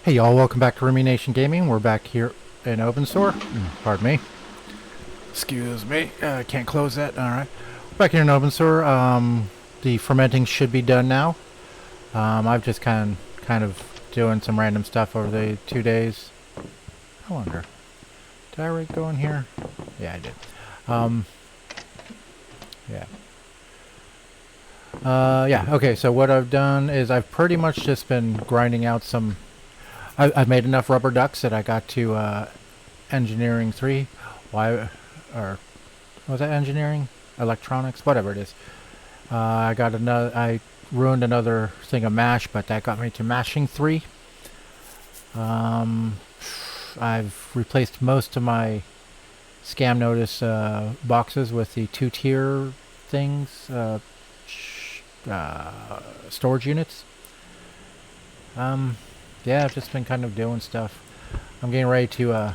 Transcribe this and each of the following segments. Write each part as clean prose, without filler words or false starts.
Hey y'all, welcome back to Rumination Gaming. We're back here in Obenseuer. Pardon me. Excuse me. Can't close that. Alright. Back here in Obenseuer. The fermenting should be done now. I've just kind of doing some random stuff over the 2 days. I wonder. Did I already go in here? Yeah, I did. Yeah. Yeah, okay, so what I've done is I've pretty much just been grinding out some... I've made enough rubber ducks that I got to engineering 3. Why, or was that engineering? Electronics? Whatever it is. I got another. I ruined another thing of mash, but that got me to mashing 3. I've replaced most of my scam notice boxes with the 2-tier things, storage units. Yeah, I've just been kind of doing stuff. I'm getting ready to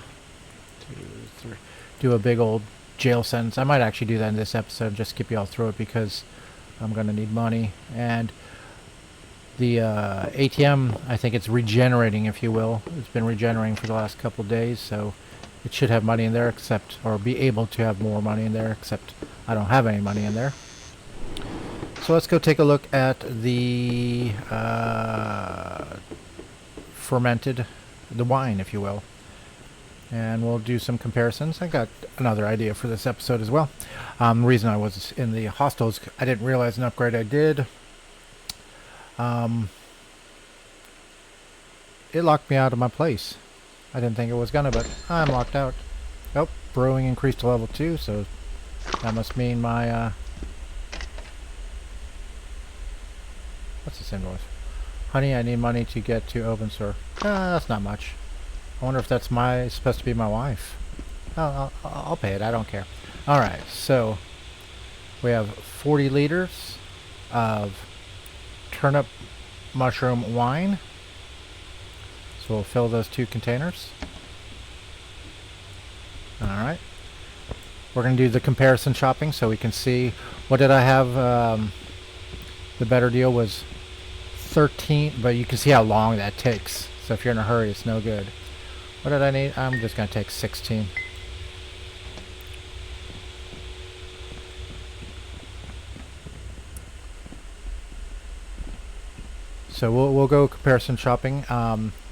do a big old jail sentence. I might actually do that in this episode, just skip you all through it because I'm going to need money. And the ATM, I think it's regenerating, if you will. It's been regenerating for the last couple of days, so it should have money in there, except, or be able to have more money in there, except I don't have any money in there. So let's go take a look at the fermented, the wine, if you will, and we'll do some comparisons. I got another idea for this episode as well. The reason I was in the hostels, I didn't realize an upgrade I did. It locked me out of my place. I didn't think it was gonna, but I'm locked out. Oh, brewing increased to level 2, so that must mean my what's this invoice? Honey, I need money to get to Obenseuer. That's not much. I wonder if that's supposed to be my wife. I'll pay it. I don't care. Alright, so we have 40 liters of turnip mushroom wine. So we'll fill those 2 containers. Alright. We're going to do the comparison shopping so we can see what did I have. The better deal was 13, but you can see how long that takes. So if you're in a hurry, it's no good. What did I need? I'm just going to take 16. So we'll go comparison shopping.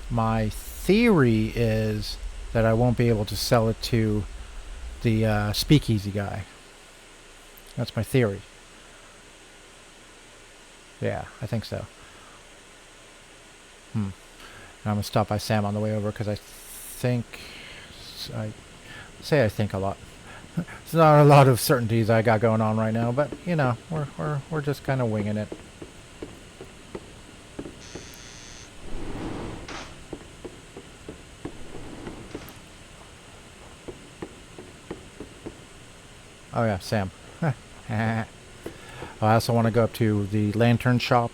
My theory is that I won't be able to sell it to the speakeasy guy. That's my theory. Yeah, I think so. I'm going to stop by Sam on the way over because I think... I think a lot. There's not a lot of certainties I got going on right now, but, you know, we're just kind of winging it. Oh yeah, Sam. I also want to go up to the lantern shop.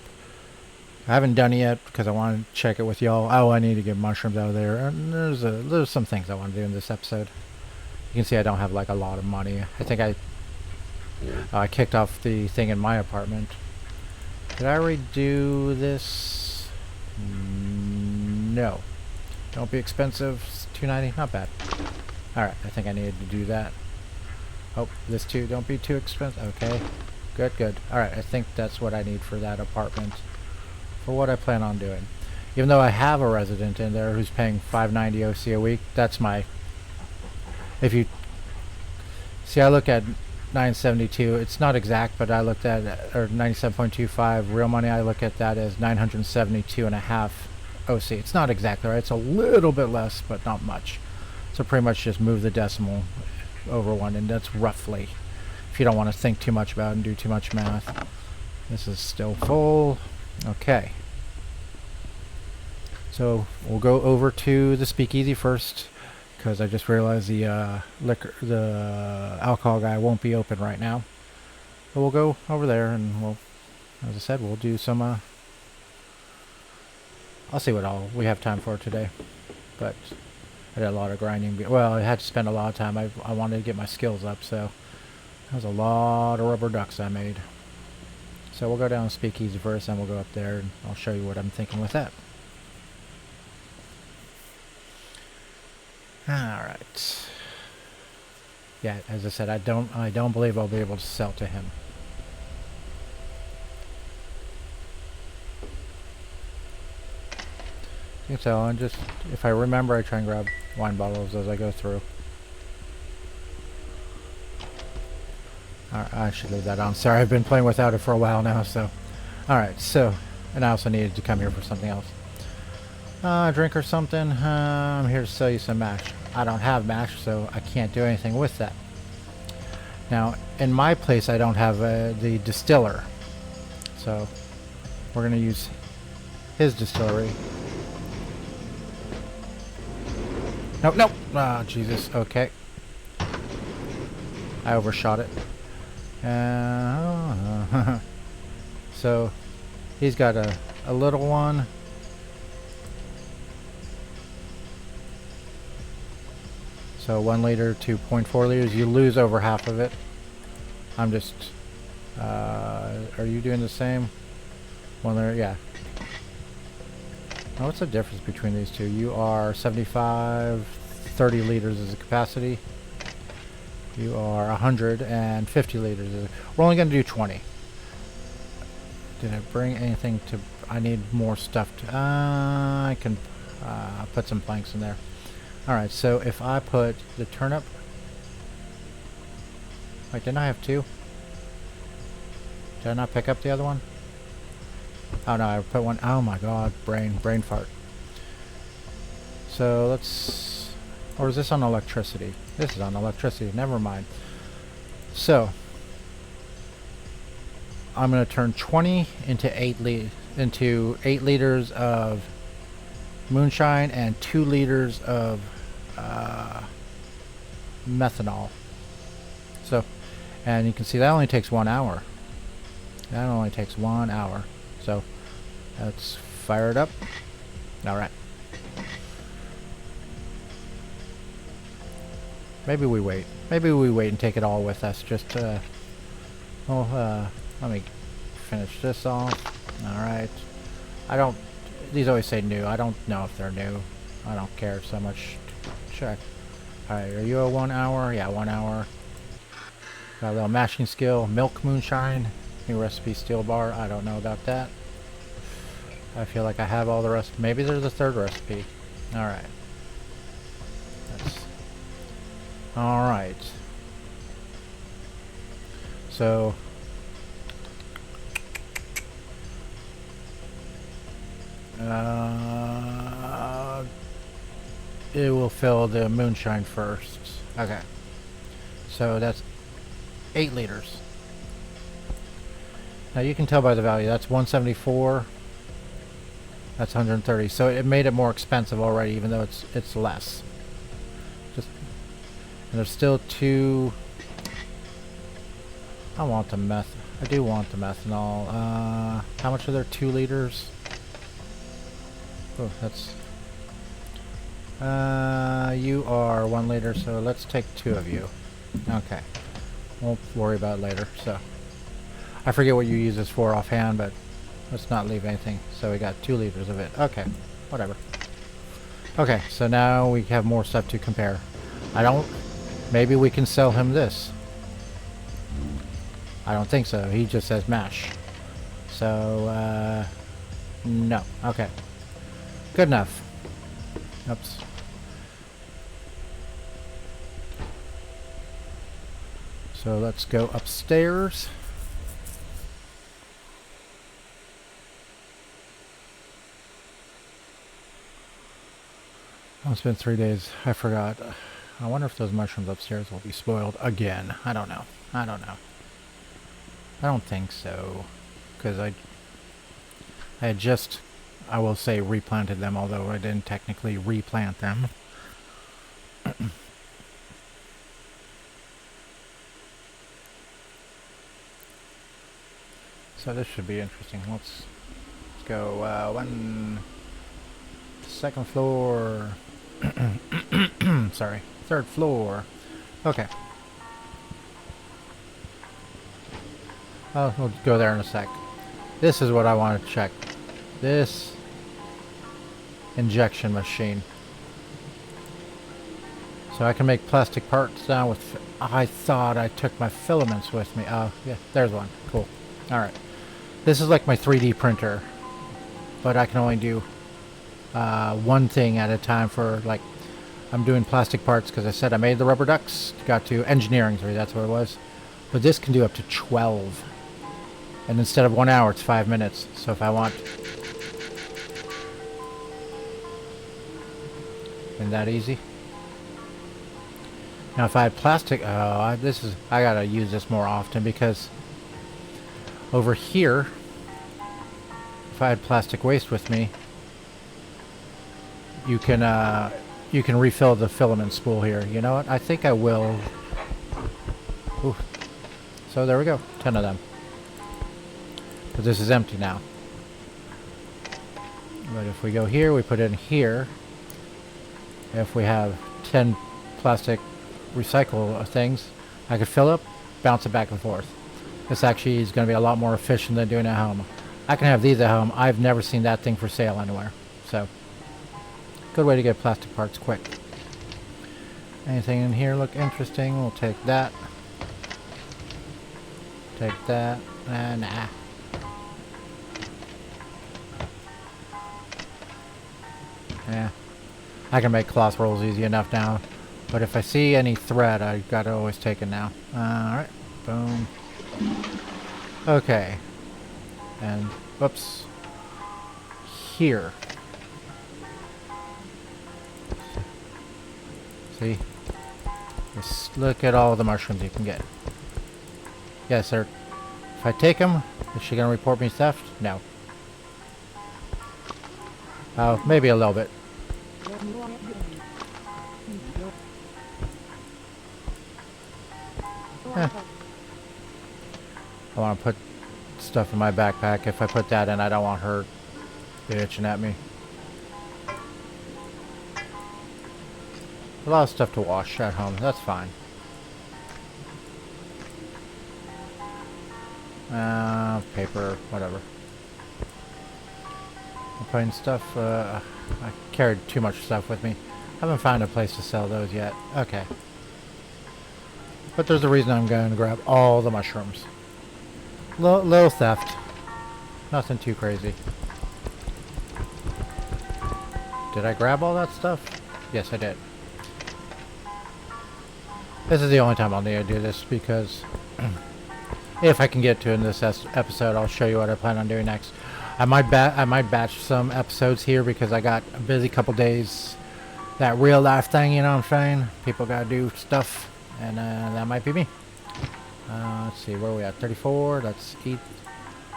I haven't done it yet because I want to check it with y'all. Oh, I need to get mushrooms out of there. And there's some things I want to do in this episode. You can see I don't have like a lot of money. I think I kicked off the thing in my apartment. Did I already do this? No. Don't be expensive. It's $2.90. Not bad. Alright, I think I needed to do that. Oh, this too. Don't be too expensive. Okay. Good. Alright, I think that's what I need for that apartment. For what I plan on doing. Even though I have a resident in there who's paying $5.90 OC a week, that's my... If you... See, I look at 972. It's not exact, but I looked at... Or 97.25. Real money, I look at that as 972.5 OC. It's not exactly right. It's a little bit less, but not much. So pretty much just move the decimal over 1, and that's roughly... If you don't want to think too much about it and do too much math. This is still full. Okay. So we'll go over to the speakeasy first, because I just realized the alcohol guy won't be open right now. But we'll go over there and we'll, as I said, we'll do some. I'll see what all we have time for today. But I did a lot of grinding. Well, I had to spend a lot of time. I wanted to get my skills up, so that was a lot of rubber ducks I made. So we'll go down to Speakeasy first, and we'll go up there, and I'll show you what I'm thinking with that. Alright. Yeah, as I said, I don't believe I'll be able to sell to him. I think so, and just, if I remember, I try and grab wine bottles as I go through. Alright, I should leave that on. Sorry, I've been playing without it for a while now, so. Alright, so, and I also needed to come here for something else. Drink or something. I'm here to sell you some mash. I don't have mash, so I can't do anything with that. Now, in my place, I don't have the distiller. So, we're going to use his distillery. Nope, nope. Ah, Jesus. Okay. I overshot it. So, he's got a little one. So 1 liter to 0.4 liters. You lose over half of it. I'm just... are you doing the same? 1 liter, yeah. Now what's the difference between these two? You are 75, 30 liters as a capacity. You are 150 liters. We're only going to do 20. Did I bring anything to... I need more stuff to... I can put some planks in there. Alright, so if I put the turnip... Wait, didn't I have 2? Did I not pick up the other one? Oh no, I put 1. Oh my god, brain fart. So let's... Or is this on electricity? This is on electricity, never mind. So... I'm going to turn 20 into 8 liters of moonshine and 2 liters of methanol. So, and you can see that only takes 1 hour. That only takes 1 hour. So, let's fire it up. Alright. Maybe we wait. Maybe we wait and take it all with us. Just, let me finish this off. Alright. I don't... These always say new. I don't know if they're new. I don't care so much. Check. Alright, are you a 1 hour? Yeah, 1 hour. Got a little mashing skill. Milk moonshine. New recipe steel bar. I don't know about that. I feel like I have all the rest. Maybe there's a 3rd recipe. Alright. Alright. So... it will fill the moonshine first. Okay. So that's 8 liters. Now you can tell by the value, that's 174. That's 130. So it made it more expensive already, even though it's less. Just, and there's still 2. I want the I do want the methanol. How much are there? 2 liters? Oh, that's... you are 1 liter, so let's take 2 of you. Okay. Won't worry about it later, so... I forget what you use this for offhand, but let's not leave anything. So we got 2 liters of it. Okay. Whatever. Okay, so now we have more stuff to compare. Maybe we can sell him this. I don't think so. He just says mash. So, no. Okay. Good enough. Oops. So let's go upstairs. Oh, it's been 3 days. I forgot. I wonder if those mushrooms upstairs will be spoiled again. I don't know. I don't know. I don't think so. Because I had just... I will say replanted them, although I didn't technically replant them. So this should be interesting. Let's go 2nd floor. Sorry, 3rd floor. Okay. We'll go there in a sec. This is what I want to check. This injection machine. So I can make plastic parts now with... I thought I took my filaments with me. Oh, yeah, there's one. Cool. Alright. This is like my 3D printer. But I can only do one thing at a time for, like... I'm doing plastic parts because I said I made the rubber ducks. Got to engineering 3, that's what it was. But this can do up to 12. And instead of 1 hour, it's 5 minutes. So if I want... Isn't that easy? Now if I had plastic... Oh, I gotta use this more often because... Over here... If I had plastic waste with me... You can refill the filament spool here. You know what? I think I will. Ooh. So there we go. 10 of them. But this is empty now. But if we go here, we put it in here. If we have 10 plastic recycle things, I could fill up, bounce it back and forth. This actually is going to be a lot more efficient than doing it at home. I can have these at home. I've never seen that thing for sale anywhere. So... Good way to get plastic parts quick. Anything in here look interesting? We'll take that. Take that. Nah. Yeah. I can make cloth rolls easy enough now. But if I see any thread, I gotta always take it now. Alright. Boom. Okay. And, whoops. Here. See? Just look at all the mushrooms you can get. Yes, sir. If I take them, is she gonna report me theft? No. Oh, maybe a little bit. Eh. I want to put stuff in my backpack. If I put that in, I don't want her bitching at me. A lot of stuff to wash at home. That's fine. Paper, whatever. I'm putting stuff. I carried too much stuff with me. Haven't found a place to sell those yet. Okay. But there's a reason I'm going to grab all the mushrooms. Little theft. Nothing too crazy. Did I grab all that stuff? Yes, I did. This is the only time I'll need to do this because if I can get to in this episode, I'll show you what I plan on doing next. I might batch some episodes here because I got a busy couple days. That real life thing, you know what I'm saying? People gotta do stuff, and that might be me. Let's see, where are we at? 34. Let's eat.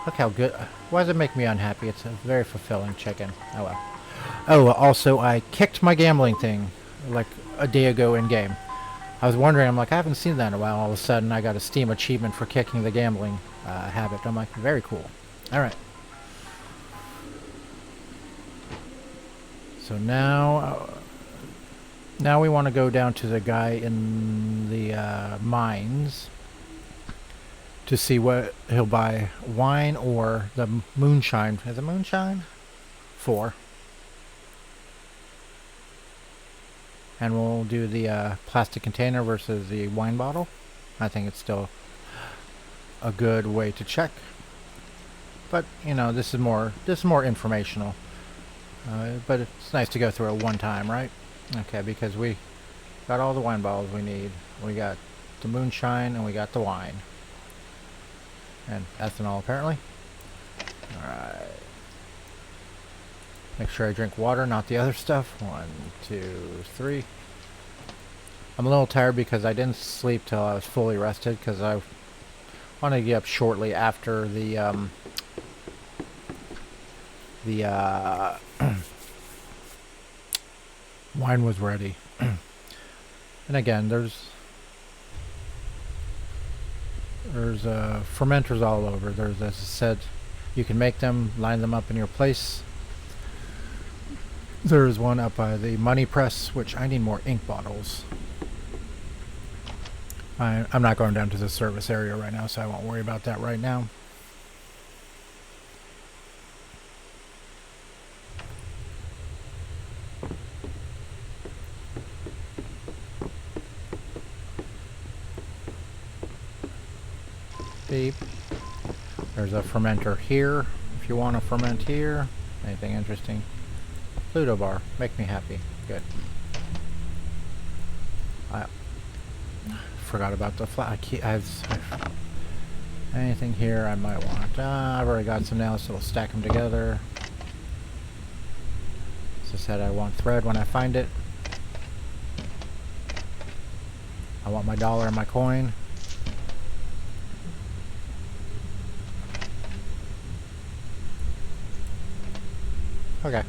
Look how good. Why does it make me unhappy? It's a very fulfilling chicken. Oh well. Oh, also I kicked my gambling thing like a day ago in game. I was wondering, I'm like, I haven't seen that in a while. All of a sudden, I got a Steam achievement for kicking the gambling habit. I'm like, very cool. All right. So now we want to go down to the guy in the mines to see what he'll buy. Wine or the moonshine. Is it moonshine? 4. And we'll do the plastic container versus the wine bottle. I think it's still a good way to check. But you know, this is more informational. But it's nice to go through it one time, right? Okay, because we got all the wine bottles we need. We got the moonshine and we got the wine. And ethanol, apparently. Alright. Make sure I drink water, not the other stuff. 1, 2, 3. I'm a little tired because I didn't sleep till I was fully rested because I wanted to get up shortly after the wine was ready. And again, there's fermenters all over. There's, as I said, you can make them, line them up in your place. There's one up by the money press, which I need more ink bottles. I'm not going down to the service area right now, so I won't worry about that right now. Beep. There's a fermenter here, if you want to ferment here. Anything interesting? Pluto bar. Make me happy. Good. I forgot about the anything here I might want. I've already got some now, so we'll stack them together. As I said, I want thread when I find it. I want my dollar and my coin. Okay.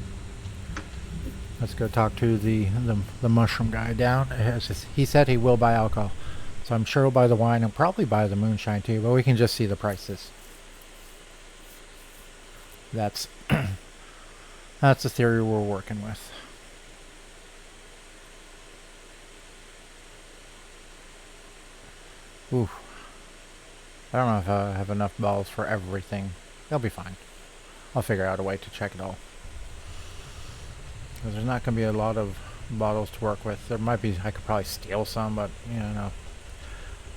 Let's go talk to the mushroom guy down. He said he will buy alcohol. So I'm sure he'll buy the wine and probably buy the moonshine too, but we can just see the prices. That's that's the theory we're working with. Ooh. I don't know if I have enough balls for everything. They'll be fine. I'll figure out a way to check it all. Because there's not going to be a lot of bottles to work with. There might be, I could probably steal some, but, you know, no.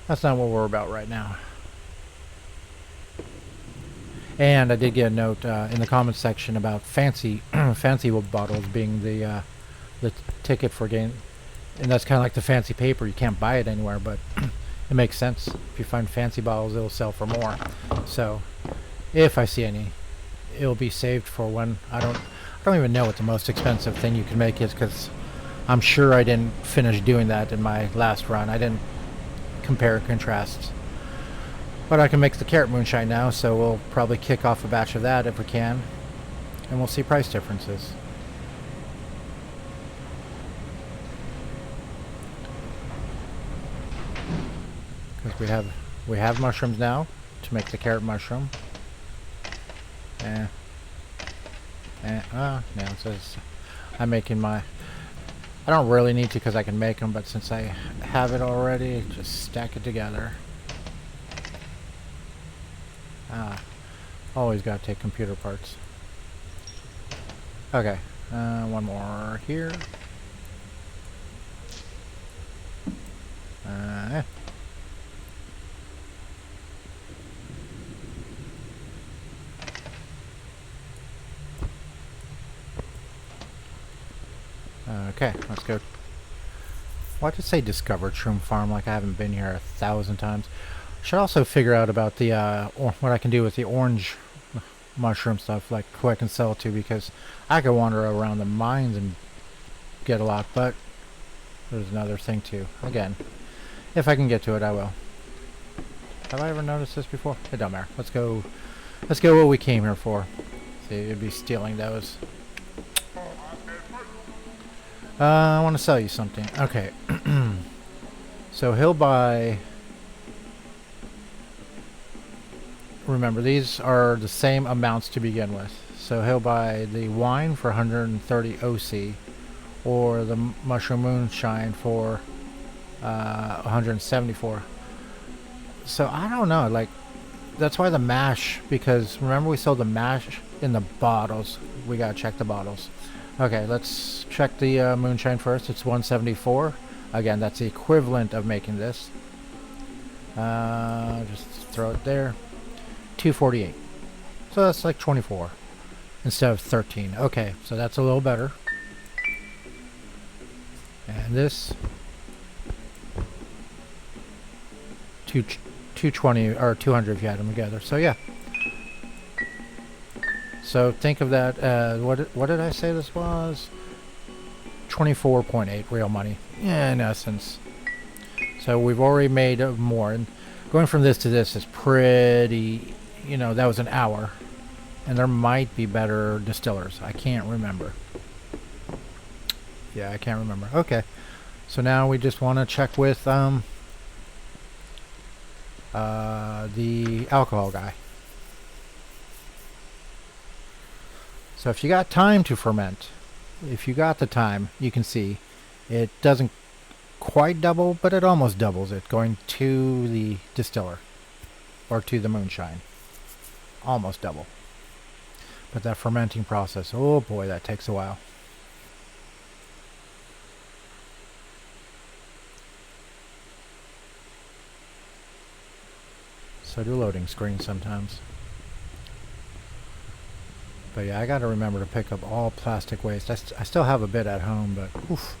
That's not what we're about right now. And I did get a note in the comments section about fancy bottles being the ticket for game. And that's kind of like the fancy paper. You can't buy it anywhere, but it makes sense. If you find fancy bottles, it'll sell for more. So, if I see any, it'll be saved for when I don't even know what the most expensive thing you can make is, because I'm sure I didn't finish doing that in my last run. I didn't compare and contrast. But I can make the carrot moonshine now, so we'll probably kick off a batch of that if we can. And we'll see price differences. Because we have mushrooms now to make the carrot mushroom. Now it says I'm making my... I don't really need to because I can make them, but since I have it already, just stack it together. Always gotta take computer parts. Okay, one more here. Okay, let's go. Why did it say discover Shroom Farm like I haven't been here 1,000 times? Should also figure out about the what I can do with the orange mushroom stuff, like who I can sell it to, because I could wander around the mines and get a lot, but there's another thing too. Again, if I can get to it, I will. Have I ever noticed this before? It don't matter. Let's go what we came here for. See, it'd be stealing those. I want to sell you something. Okay. So he'll buy... Remember, these are the same amounts to begin with. So he'll buy the wine for 130 OC, or the mushroom moonshine for 174. So I don't know, like, that's why the mash, because remember we sold the mash in the bottles. We gotta check the bottles. Okay, let's check the moonshine first. It's 174. Again, that's the equivalent of making this. Just throw it there. 248. So that's like 24 instead of 13. Okay, so that's a little better. And this 220 or 200 if you had them together. So yeah. So think of that as what did I say this was? 24.8 real money. Yeah, in essence. So we've already made more, and going from this to this is pretty, you know, that was an hour. And there might be better distillers. I can't remember. Yeah, I can't remember. Okay. So now we just want to check with the alcohol guy. So if you got time to ferment, if you got the time, you can see it doesn't quite double, but it almost doubles it going to the distiller or to the moonshine. Almost double. But that fermenting process, oh boy, that takes a while. So do loading screens sometimes. But yeah, I gotta remember to pick up all plastic waste. I still have a bit at home, but oof.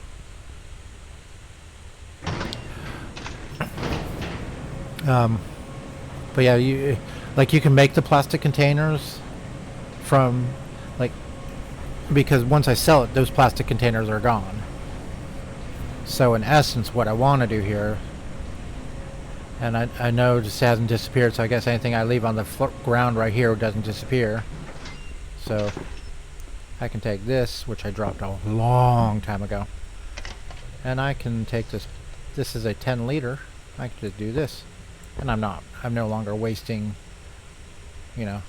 But yeah, you can make the plastic containers from like, because once I sell it, those plastic containers are gone. So in essence, what I want to do here, and I know this hasn't disappeared, so I guess anything I leave on the ground right here doesn't disappear. So I can take this, which I dropped a long time ago, and I can take this. This is a 10 liter. I can just do this, and I'm no longer wasting, you know,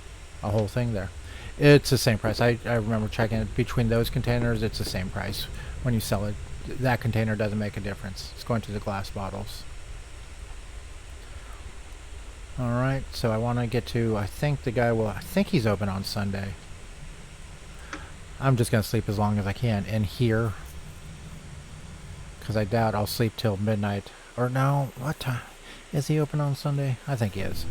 a whole thing there. It's the same price. I remember checking it between those containers. It's the same price when you sell it. That container doesn't make a difference. It's going to the glass bottles. Alright, so I want to get to, I think he's open on Sunday. I'm just going to sleep as long as I can in here, because I doubt I'll sleep till midnight. Or no, what time? Is he open on Sunday? I think he is.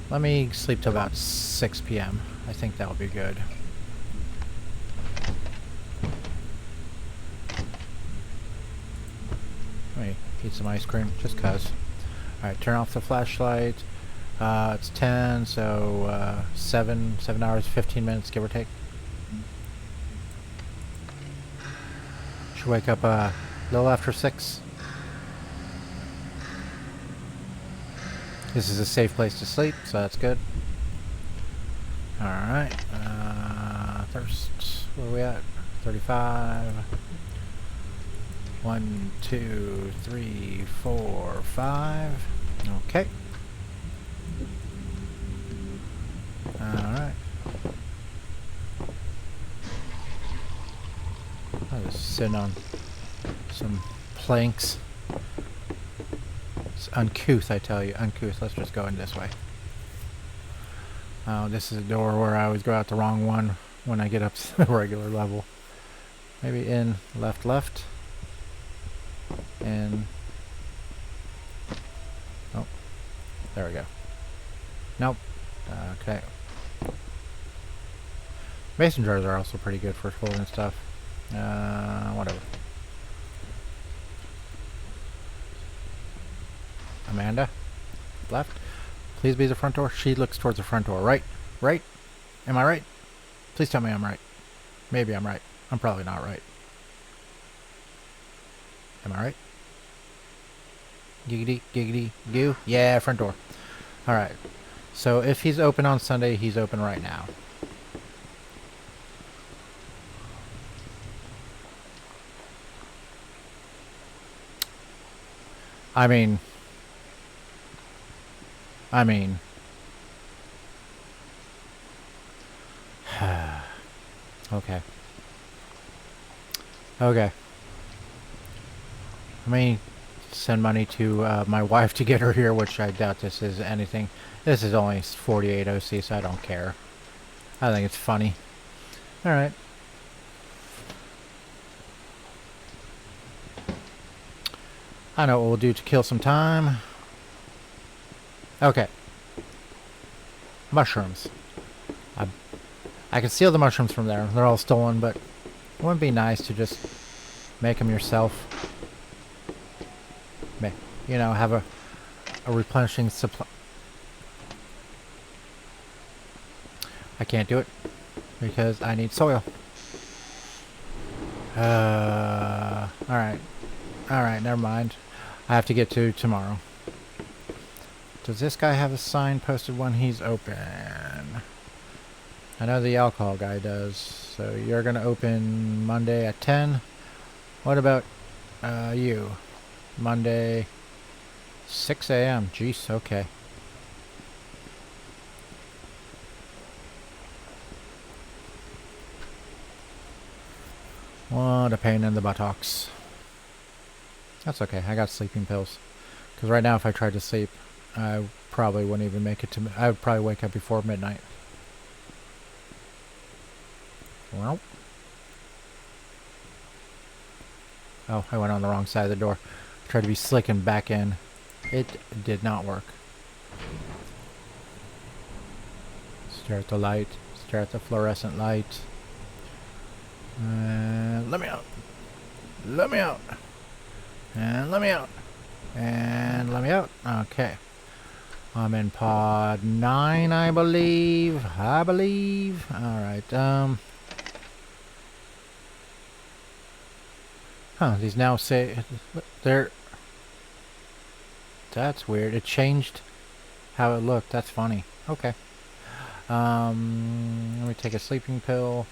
Let me sleep till about 6 p.m. I think that'll be good. Let me eat some ice cream, just cuz. Alright, turn off the flashlight. It's 10, so 7 hours, 15 minutes, give or take. Should wake up a little after 6. This is a safe place to sleep, so that's good. Alright, thirst. Where are we at? 35. 1, 2, 3, 4, 5. Okay. Alright. I was sitting on some planks. It's uncouth, I tell you. Uncouth. Let's just go in this way. Oh, this is a door where I always go out the wrong one when I get up to the regular level. Maybe in, left. And oh, there we go. Nope. Okay. Mason jars are also pretty good for holding stuff. Whatever. Amanda, left. Please be the front door. She looks towards the front door. Right. Am I right? Please tell me I'm right. Maybe I'm right. I'm probably not right. Am I right? Giggity, goo. Yeah, front door. Alright. So if he's open on Sunday, he's open right now. I mean... Okay. Okay. I mean... send money to my wife to get her here, which I doubt this is anything. This is only 48 OC, so I don't care. I think it's funny. Alright. I know what we'll do to kill some time. Okay. Mushrooms. I can steal the mushrooms from there. They're all stolen, but it wouldn't be nice to just make them yourself. You know, have a replenishing supply. I can't do it because I need soil. Alright. Alright, never mind. I have to get to tomorrow. Does this guy have a sign posted when he's open? I know the alcohol guy does. So you're going to open Monday at 10. What about you? Monday... 6 a.m. Jeez, okay. What a pain in the buttocks. That's okay, I got sleeping pills. Because right now if I tried to sleep, I probably wouldn't even make it to... I would probably wake up before midnight. Well. Oh, I went on the wrong side of the door. Tried to be slick and back in. It did not work. Stare at the light. Stare at the fluorescent light. Let me out. Let me out. And let me out. And let me out. Okay. I'm in pod 9, I believe. Alright, Huh, these now say... They're... That's weird. It changed how it looked. That's funny. Okay. Let me take a sleeping pill.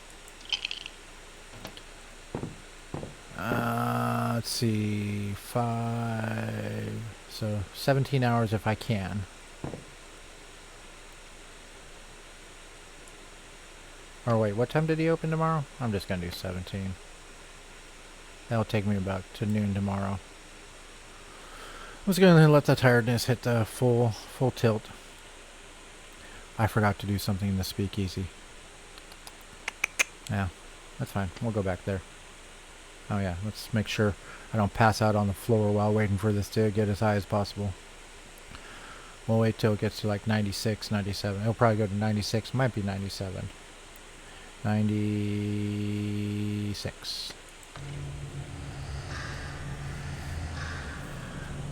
Let's see... 5... So, 17 hours if I can. Or wait, what time did he open tomorrow? I'm just gonna do 17. That'll take me about to noon tomorrow. I was gonna let the tiredness hit the full tilt. I forgot to do something in the speakeasy. Yeah, that's fine. We'll go back there. Oh yeah, let's make sure I don't pass out on the floor while waiting for this to get as high as possible. We'll wait till it gets to like 96, 97. It'll probably go to 96, might be 97. 96.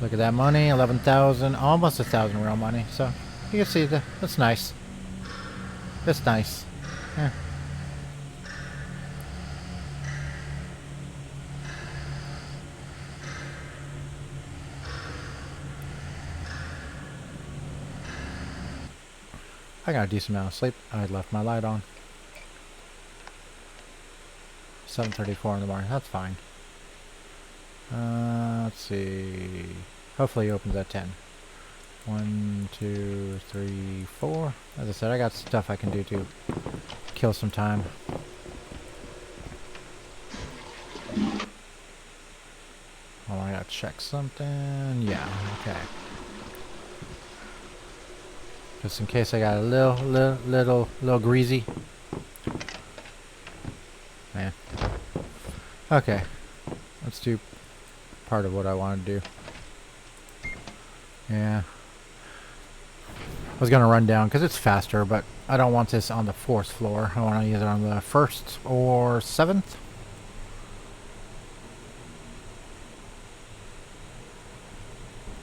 Look at that money, 11,000, almost 1,000 real money. So you can see that's nice. That's nice. Yeah. I got a decent amount of sleep. I left my light on. 7:34 in the morning. That's fine. Let's see. Hopefully he opens at 10. 1, 2, 3, 4. As I said, I got stuff I can do to kill some time. Oh, I gotta check something. Yeah, okay. Just in case I got a little greasy. Man. Okay. Let's do part of what I want to do. Yeah. I was going to run down because it's faster, but I don't want this on the 4th floor. I want to either on the 1st or 7th.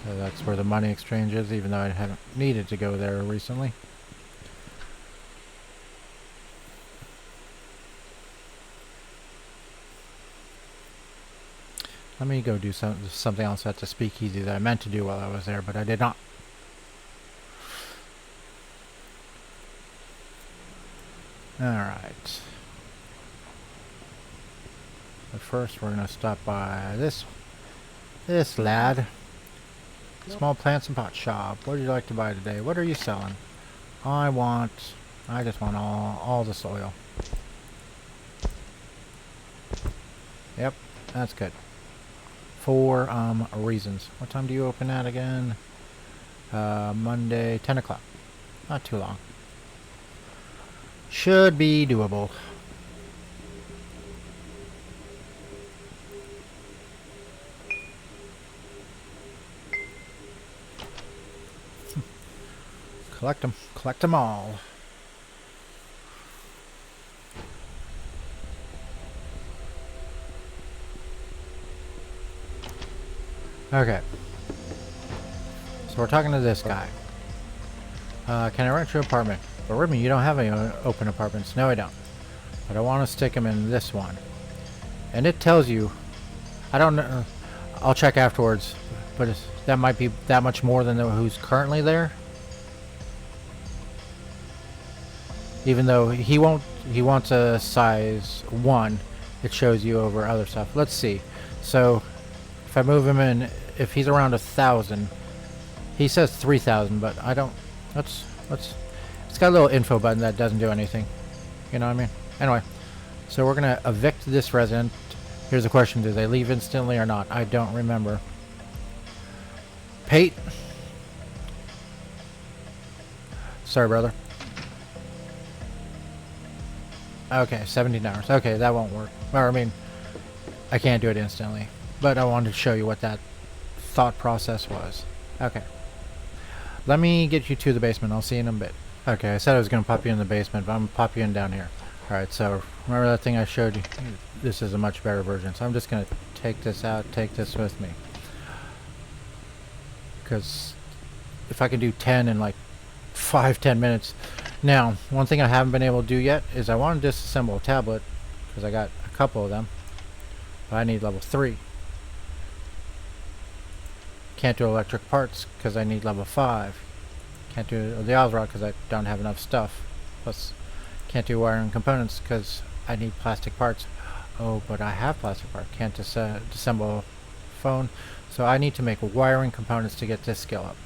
So that's where the money exchange is, even though I haven't needed to go there recently. Let me go do something else at the speakeasy that I meant to do while I was there, but I did not. Alright. But first we're going to stop by this lad. Small plants and pot shop. What would you like to buy today? What are you selling? I just want all the soil. Yep, that's good. For reasons. What time do you open at again? Monday, 10 o'clock. Not too long. Should be doable. Collect them all. Okay. So we're talking to this guy. Can I rent your apartment? But Ribby, you don't have any open apartments. No, I don't. But I want to stick him in this one. And it tells you, I don't know, I'll check afterwards, but that might be that much more than who's currently there. Even though he wants a size 1, it shows you over other stuff. Let's see. So if I move him in, if he's around 1,000, he says 3,000, but I don't. It's got a little info button that doesn't do anything. You know what I mean? Anyway, so we're gonna evict this resident. Here's the question: do they leave instantly or not? I don't remember. Pate. Sorry, brother. Okay, 17 hours. Okay, that won't work. Or, I mean, I can't do it instantly. But I wanted to show you what that thought process was. Okay. Let me get you to the basement. I'll see you in a bit. Okay, I said I was going to pop you in the basement, but I'm going to pop you in down here. Alright, so remember that thing I showed you? This is a much better version. So I'm just going to take this out, take this with me. Because if I can do 10 in like 5-10 minutes. Now, one thing I haven't been able to do yet is I want to disassemble a tablet, because I got a couple of them. But I need level 3. Can't do electric parts because I need level 5. Can't do the Osrod because I don't have enough stuff. Plus, can't do wiring components because I need plastic parts. Oh, but I have plastic parts. Can't disassemble phone. So I need to make wiring components to get this skill up.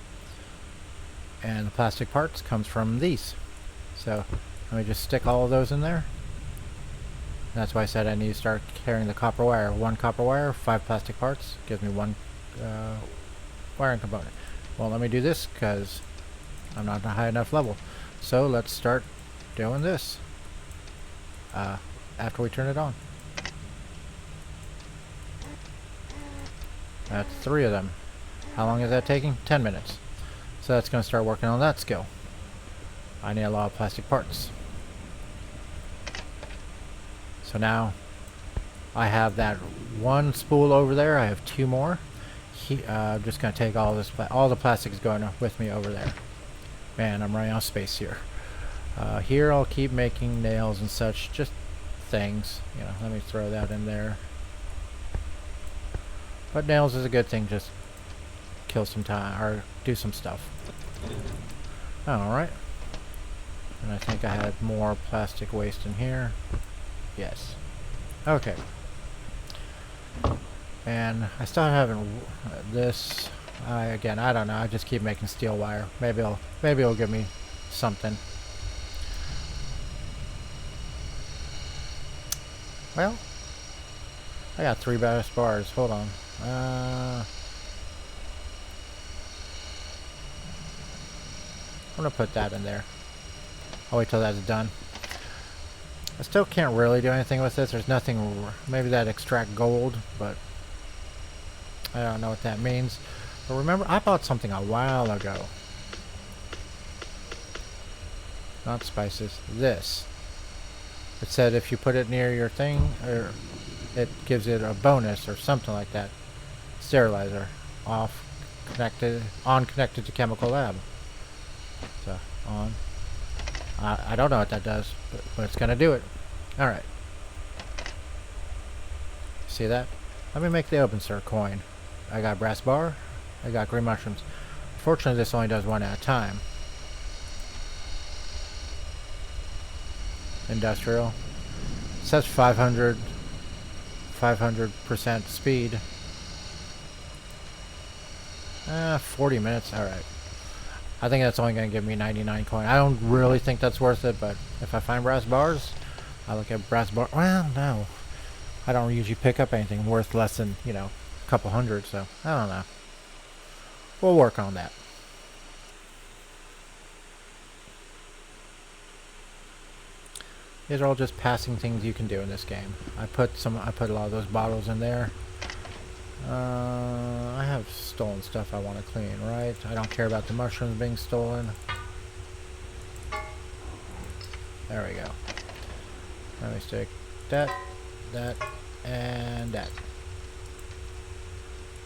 And the plastic parts comes from these. So let me just stick all of those in there. That's why I said I need to start carrying the copper wire. 1 copper wire, 5 plastic parts. Gives me 1 wiring component. Well, let me do this because I'm not at a high enough level. So let's start doing this after we turn it on. That's 3 of them. How long is that taking? 10 minutes. So that's going to start working on that skill. I need a lot of plastic parts. So now I have that 1 spool over there. I have 2 more. I'm just going to take all this, all the plastics going with me over there. Man, I'm running out of space here. Here I'll keep making nails and such, just things. You know, let me throw that in there. But nails is a good thing, just kill some time, or do some stuff. Alright. And I think I had more plastic waste in here. Yes. Okay. And I still haven't this. Again, I don't know. I just keep making steel wire. Maybe it'll give me something. Well, I got 3 brass bars. Hold on. I'm gonna put that in there. I'll wait till that's done. I still can't really do anything with this. There's nothing. Maybe that extract gold, but I don't know what that means. But remember, I bought something a while ago. Not spices. This. It said if you put it near your thing, or it gives it a bonus or something like that. Sterilizer. On connected to chemical lab. So, on. I don't know what that does, but it's going to do it. Alright. See that? Let me make the Obenseuer coin. I got brass bar. I got green mushrooms. Fortunately, this only does 1 at a time. Industrial. It says 500% speed. 40 minutes. Alright. I think that's only going to give me 99 coin. I don't really think that's worth it, but if I find brass bars, I look at brass bar. Well, no. I don't usually pick up anything worth less than, you know, a couple hundred, so I don't know. We'll work on that. These are all just passing things you can do in this game. I put a lot of those bottles in there. I have stolen stuff I want to clean, right? I don't care about the mushrooms being stolen. There we go. Let me stick that, and that.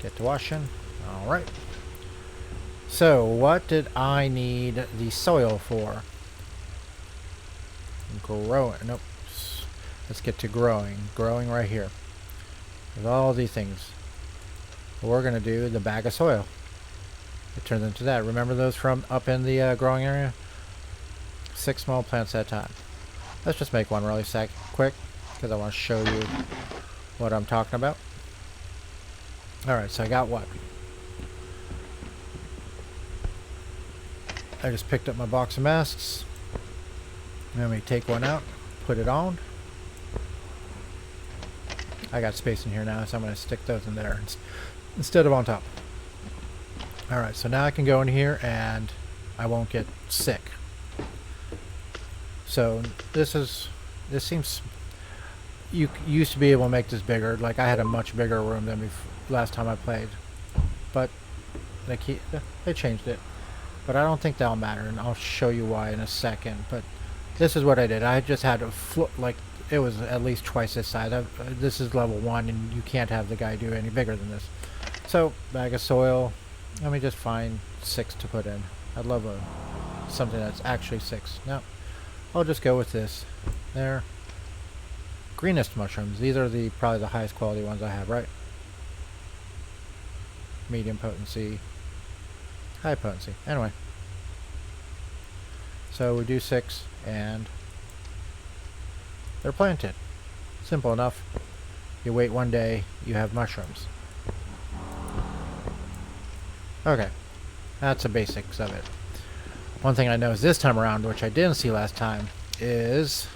Get to washing. Alright. So, what did I need the soil for? Growing. Nope. Let's get to growing. Growing right here. With all these things. We're going to do the bag of soil. It turns into that. Remember those from up in the growing area? 6 small plants at a time. Let's just make one really quick, because I want to show you what I'm talking about. Alright, so I got what? I just picked up my box of masks. Let me take one out, put it on. I got space in here now, so I'm going to stick those in there instead of on top. Alright, so now I can go in here and I won't get sick. So this seems, you used to be able to make this bigger. Like I had a much bigger room than last time I played, but they changed it. But I don't think that'll matter, and I'll show you why in a second. But this is what I did. I just had a like it was at least twice this size. This is level 1, and you can't have the guy do any bigger than this. So, bag of soil. Let me just find 6 to put in. I'd love something that's actually 6. No, I'll just go with this. There. Greenest mushrooms. These are probably the highest quality ones I have, right? Medium potency. High potency. Anyway. So we do 6, and they're planted. Simple enough. You wait 1 day, you have mushrooms. Okay. That's the basics of it. One thing I noticed this time around, which I didn't see last time, is...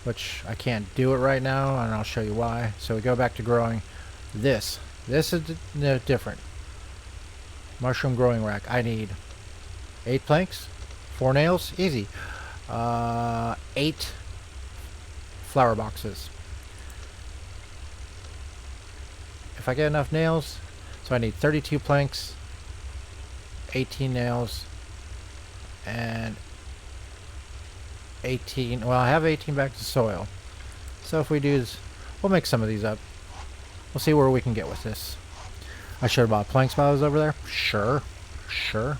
which I can't do it right now, and I'll show you why. So we go back to growing this. This is different. Mushroom growing rack. I need 8 planks, 4 nails, easy. 8 flower boxes. If I get enough nails, so I need 32 planks, 18 nails, and 18, well, I have 18 bags of soil. So if we do this, we'll make some of these up. We'll see where we can get with this. I should have bought planks while I was over there. Sure. Sure.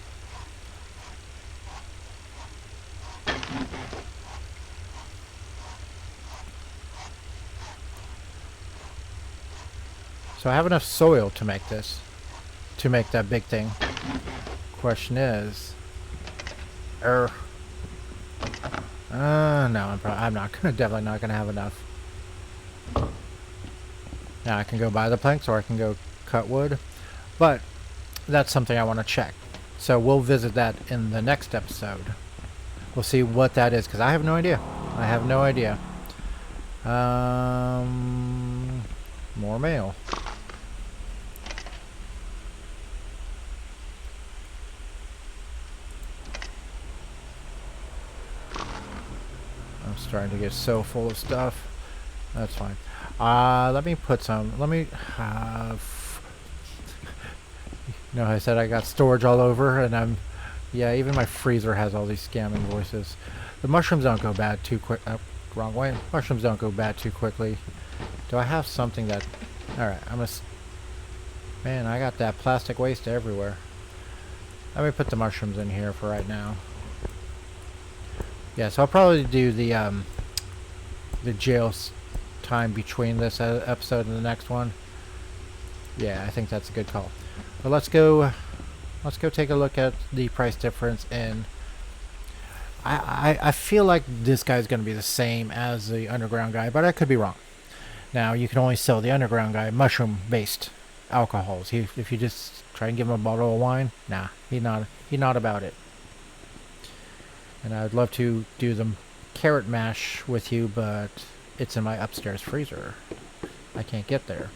So I have enough soil to make this. To make that big thing. Question is... no, I'm not gonna, definitely not gonna have enough. Now I can go buy the planks, or I can go cut wood, but that's something I want to check. So we'll visit that in the next episode. We'll see what that is, because I have no idea. I have no idea. More mail. I'm starting to get so full of stuff. That's fine. Let me put some. Let me. You know, I said I got storage all over, and yeah, even my freezer has all these scamming voices. The mushrooms don't go bad too quick. Wrong way. Mushrooms don't go bad too quickly. Do I have something that? All right, Man, I got that plastic waste everywhere. Let me put the mushrooms in here for right now. Yeah, so I'll probably do the jail time between this episode and the next one. Yeah, I think that's a good call. But let's go take a look at the price difference in... I feel like this guy's going to be the same as the underground guy, but I could be wrong. Now, you can only sell the underground guy mushroom-based alcohols. If you just try and give him a bottle of wine, nah, he not about it. And I'd love to do the carrot mash with you, but it's in my upstairs freezer. I can't get there.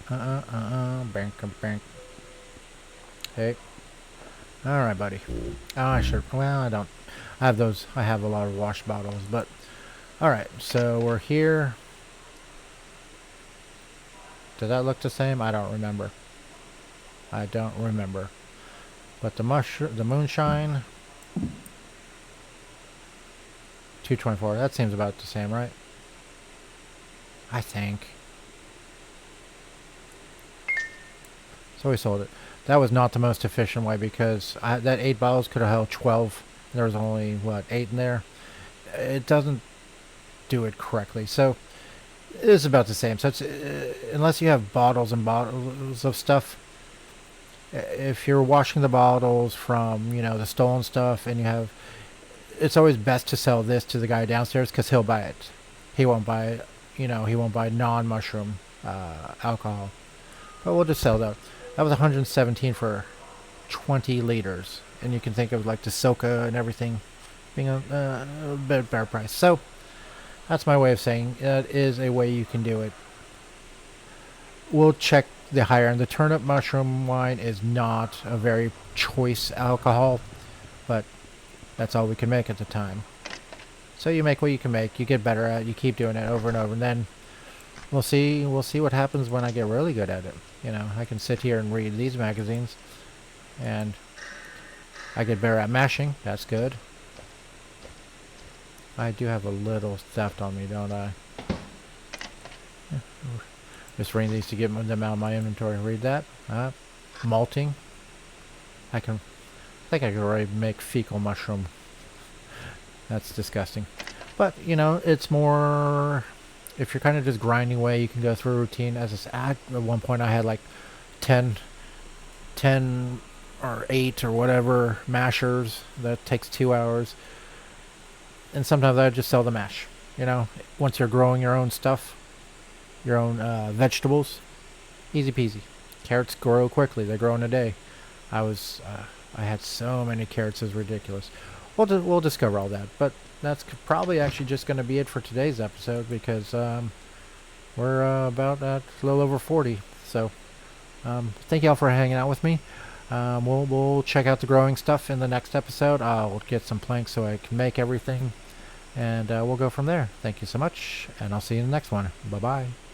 Alright, bank. Hey. Alright, buddy. Oh, I should, well, I don't. I have a lot of wash bottles, but... Alright, so we're here. Does that look the same? I don't remember. But the moonshine... 224, that seems about the same, right? I think. So we sold it. That was not the most efficient way, because that 8 bottles could have held 12. There was only, what, 8 in there? It doesn't do it correctly. So it's about the same. So it's, unless you have bottles and bottles of stuff, if you're washing the bottles from, you know, the stolen stuff, and you have, it's always best to sell this to the guy downstairs, because he'll buy it. He won't buy it, you know, he won't buy non-mushroom alcohol. But we'll just sell that. That was 117 for 20 liters. And you can think of like the Silka and everything being a bit better price. So that's my way of saying that is a way you can do it. We'll check the higher end. The turnip mushroom wine is not a very choice alcohol, but That's all we could make at the time. So you make what you can make. You get better at it. You keep doing it over and over, and then we'll see what happens when I get really good at it. You know, I can sit here and read these magazines, and I get better at mashing. That's good. I do have a little theft on me, don't I? Yeah. Just reading these to get them out of my inventory. Read that. Malting. I think I could already make fecal mushroom. That's disgusting. But, you know, it's more... If you're kind of just grinding away, you can go through a routine. At one point I had like 10 or 8 or whatever mashers. That takes 2 hours. And sometimes I just sell the mash. You know, once you're growing your own stuff, your own vegetables, easy peasy. Carrots grow quickly. They grow in a day. I had so many carrots, it's ridiculous. We'll discover all that, but that's probably actually just going to be it for today's episode, because we're about at a little over 40. So thank y'all for hanging out with me. We'll check out the growing stuff in the next episode. I'll get some planks so I can make everything, and we'll go from there. Thank you so much, and I'll see you in the next one. Bye bye.